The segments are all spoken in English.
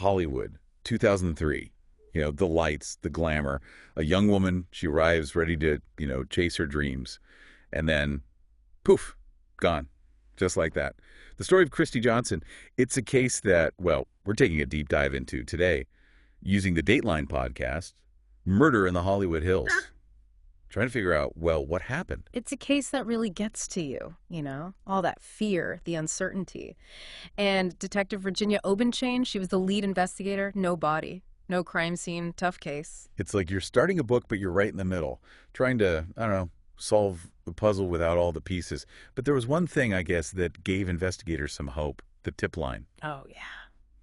Hollywood, 2003. The lights, the glamour. A young woman, she arrives ready to, chase her dreams. And then, poof, gone. Just like that. The story of Christy Johnson, it's a case that, well, we're taking a deep dive into today using the Dateline podcast, Murder in the Hollywood Hills. Trying to figure out, well, what happened? It's a case that really gets to you, all that fear, the uncertainty. And Detective Virginia Obenchain, she was the lead investigator, no body, no crime scene, tough case. It's like you're starting a book, but you're right in the middle, trying to, I don't know, solve the puzzle without all the pieces. But there was one thing, I guess, that gave investigators some hope, the tip line. Oh, yeah.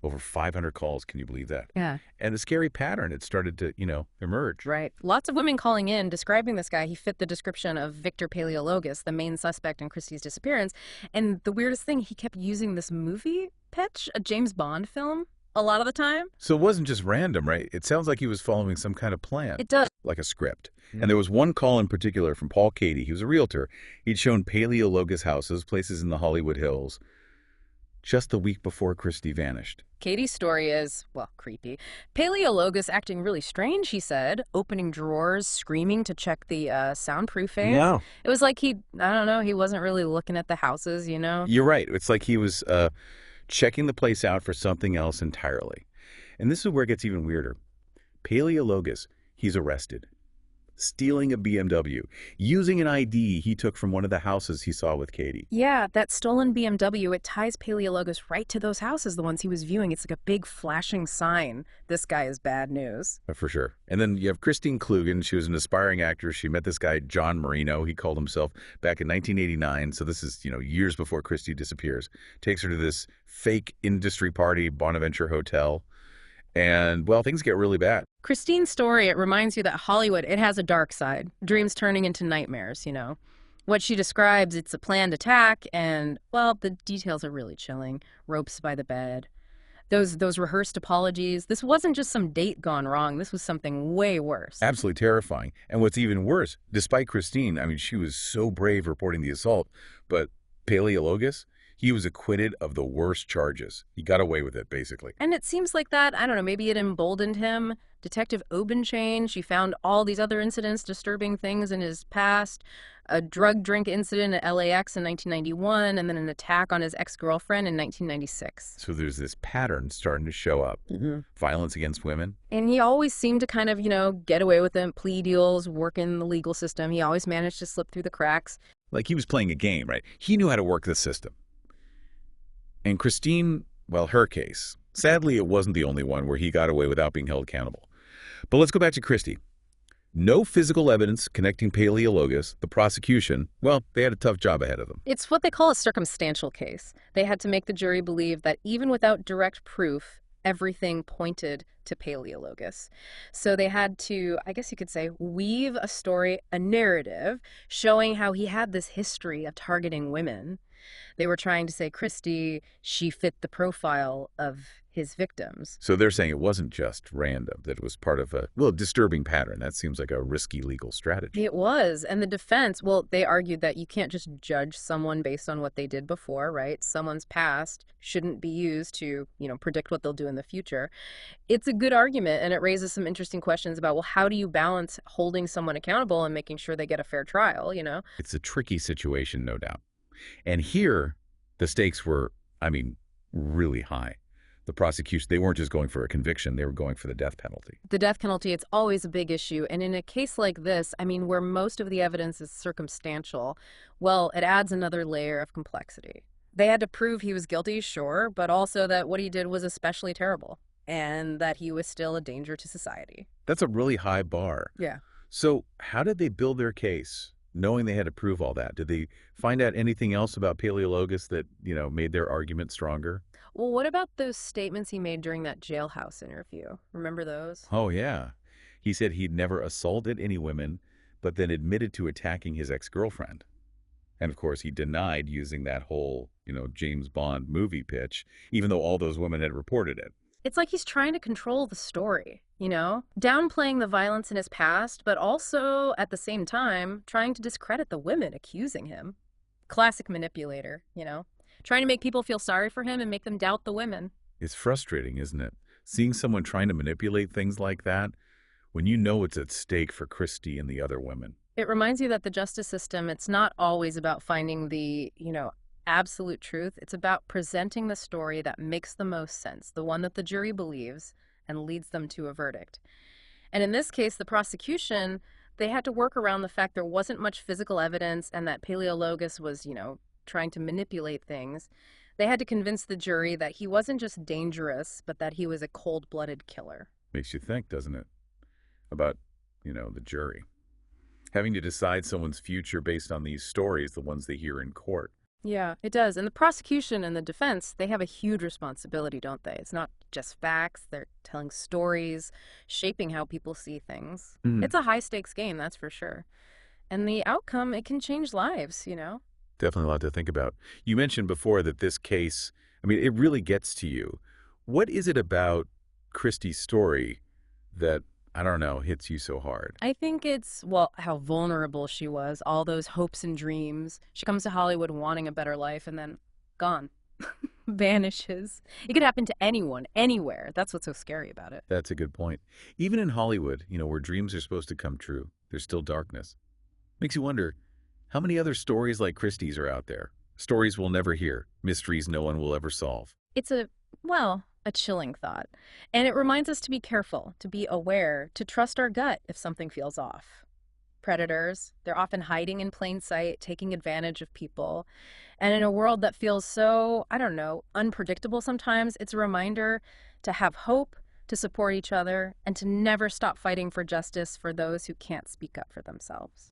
Over 500 calls, can you believe that? Yeah. And the scary pattern, it started to, emerge. Right. Lots of women calling in, describing this guy. He fit the description of Victor Paleologos, the main suspect in Christie's disappearance. And the weirdest thing, he kept using this movie pitch, a James Bond film, a lot of the time. So it wasn't just random, right? It sounds like he was following some kind of plan. It does. Like a script. And there was one call in particular from Paul Cady. He was a realtor. He'd shown Paleologos houses, places in the Hollywood Hills, just the week before Christie vanished. Katie's story is, well, creepy. Paleologos acting really strange, he said, opening drawers, screaming to check the soundproofing. Yeah. It was like he wasn't really looking at the houses, You're right. It's like he was checking the place out for something else entirely. And this is where it gets even weirder. Paleologos, he's arrested. Stealing a BMW, using an ID he took from one of the houses he saw with Katie. Yeah, that stolen BMW, it ties Paleologos right to those houses, the ones he was viewing. It's like a big flashing sign. This guy is bad news. For sure. And then you have Christine Klugen. She was an aspiring actress. She met this guy, John Marino, he called himself, back in 1989. So this is, years before Christie disappears. Takes her to this fake industry party, Bonaventure Hotel. And, well, things get really bad. Christine's story, it reminds you that Hollywood, it has a dark side. Dreams turning into nightmares, What she describes, it's a planned attack, and, well, the details are really chilling. Ropes by the bed. Those rehearsed apologies. This wasn't just some date gone wrong. This was something way worse. Absolutely terrifying. And what's even worse, despite Christine, she was so brave reporting the assault, but Paleologos, he was acquitted of the worst charges. He got away with it, basically. And it seems like that, I don't know, maybe it emboldened him. Detective Obenchain, she found all these other incidents, disturbing things in his past. A drug-drink incident at LAX in 1991, and then an attack on his ex-girlfriend in 1996. So there's this pattern starting to show up. Violence against women. And he always seemed to kind of, get away with it. Plea deals, work in the legal system. He always managed to slip through the cracks. Like he was playing a game, right? He knew how to work the system. And Christine, well, her case, sadly, it wasn't the only one where he got away without being held accountable. But let's go back to Christie. No physical evidence connecting Paleologos, the prosecution, well, they had a tough job ahead of them. It's what they call a circumstantial case. They had to make the jury believe that even without direct proof, everything pointed to Paleologos. So they had to, I guess you could say, weave a story, a narrative, showing how he had this history of targeting women. They were trying to say, Christie, she fit the profile of his victims. So they're saying it wasn't just random, that it was part of a, disturbing pattern. That seems like a risky legal strategy. It was. And the defense, they argued that you can't just judge someone based on what they did before, right? Someone's past shouldn't be used to, predict what they'll do in the future. It's a good argument, and it raises some interesting questions about, how do you balance holding someone accountable and making sure they get a fair trial, It's a tricky situation, no doubt. And here, the stakes were, really high. The prosecution, they weren't just going for a conviction, they were going for the death penalty. The death penalty, it's always a big issue. And in a case like this, where most of the evidence is circumstantial, well, it adds another layer of complexity. They had to prove he was guilty, sure, but also that what he did was especially terrible and that he was still a danger to society. That's a really high bar. Yeah. So how did they build their case, knowing they had to prove all that? Did they find out anything else about Paleologos that, made their argument stronger? Well, what about those statements he made during that jailhouse interview? Remember those? Oh, yeah. He said he'd never assaulted any women, but then admitted to attacking his ex-girlfriend. And, of course, he denied using that whole, James Bond movie pitch, even though all those women had reported it. It's like he's trying to control the story, downplaying the violence in his past, but also, at the same time, trying to discredit the women accusing him. Classic manipulator, trying to make people feel sorry for him and make them doubt the women. It's frustrating, isn't it? Seeing someone trying to manipulate things like that, when you know it's at stake for Christie and the other women. It reminds you that the justice system, it's not always about finding the, absolute truth. It's about presenting the story that makes the most sense, the one that the jury believes and leads them to a verdict. And in this case, the prosecution, they had to work around the fact there wasn't much physical evidence and that Paleologus was, trying to manipulate things. They had to convince the jury that he wasn't just dangerous, but that he was a cold-blooded killer. Makes you think, doesn't it? About, the jury. Having to decide someone's future based on these stories, the ones they hear in court. Yeah, it does. And the prosecution and the defense, they have a huge responsibility, don't they? It's not just facts. They're telling stories, shaping how people see things. It's a high-stakes game, that's for sure. And the outcome, it can change lives. Definitely a lot to think about. You mentioned before that this case, it really gets to you. What is it about Christie's story that, I don't know, hits you so hard? I think it's, how vulnerable she was, all those hopes and dreams. She comes to Hollywood wanting a better life and then gone. Vanishes. It could happen to anyone, anywhere. That's what's so scary about it. That's a good point. Even in Hollywood, where dreams are supposed to come true, there's still darkness. Makes you wonder, how many other stories like Christie's are out there? Stories we'll never hear, mysteries no one will ever solve. It's a chilling thought. And it reminds us to be careful, to be aware, to trust our gut if something feels off. Predators, they're often hiding in plain sight, taking advantage of people. And in a world that feels so, unpredictable sometimes, it's a reminder to have hope, to support each other, and to never stop fighting for justice for those who can't speak up for themselves.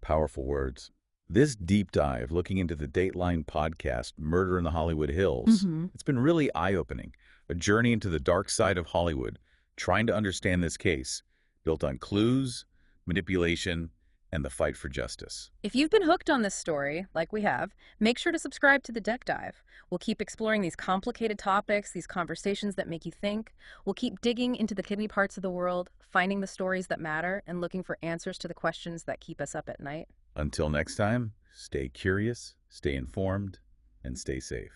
Powerful words. This deep dive looking into the Dateline podcast, Murder in the Hollywood Hills, it's been really eye-opening. A journey into the dark side of Hollywood, trying to understand this case, built on clues, manipulation, and the fight for justice. If you've been hooked on this story, like we have, make sure to subscribe to The Deck Dive. We'll keep exploring these complicated topics, these conversations that make you think. We'll keep digging into the hidden parts of the world, finding the stories that matter, and looking for answers to the questions that keep us up at night. Until next time, stay curious, stay informed, and stay safe.